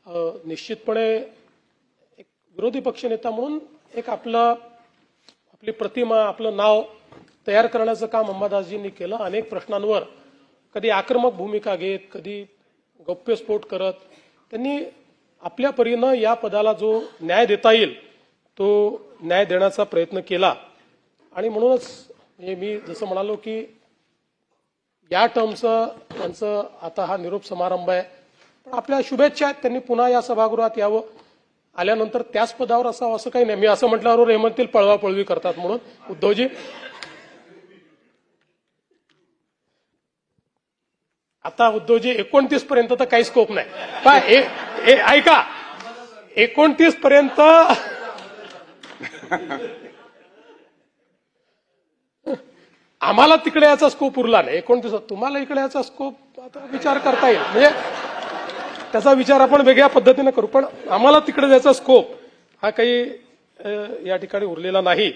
निश्चितपणे एक विरोधी पक्षनेता म्हणून एक आपली प्रतिमा, आपलं नाव तयार करण्याचं काम अंबादासजींनी केलं. अनेक प्रश्नांवर कधी आक्रमक भूमिका घेत, कधी गौप्यस्फोट करत त्यांनी आपल्या परीनं या पदाला जो न्याय देता येईल तो न्याय देण्याचा प्रयत्न केला. आणि म्हणूनच मी जसं म्हणालो की या टर्मचं त्यांचं आता हा निरोप समारंभ आहे, पण आपल्या शुभेच्छा आहेत. त्यांनी पुन्हा या सभागृहात यावं, आल्यानंतर त्याच पदावर असावं असं काही नाही. मी असं म्हटल्यावर हे म्हणतील पळवापळवी करतात म्हणून. उद्धवजी, आता उद्धवजी 29 पर्यंत तर काही स्कोप नाही. पण ऐका, 29 पर्यंत आम्हाला तिकडे याचा स्कोप उरला नाही. 29 तुम्हाला इकडे याचा स्कोप आता विचार करता येईल, म्हणजे त्याचा विचार आपण वेगळ्या पद्धतीने करू, पण आम्हाला तिकडे याचा स्कोप हा काही या ठिकाणी उरलेला नाही.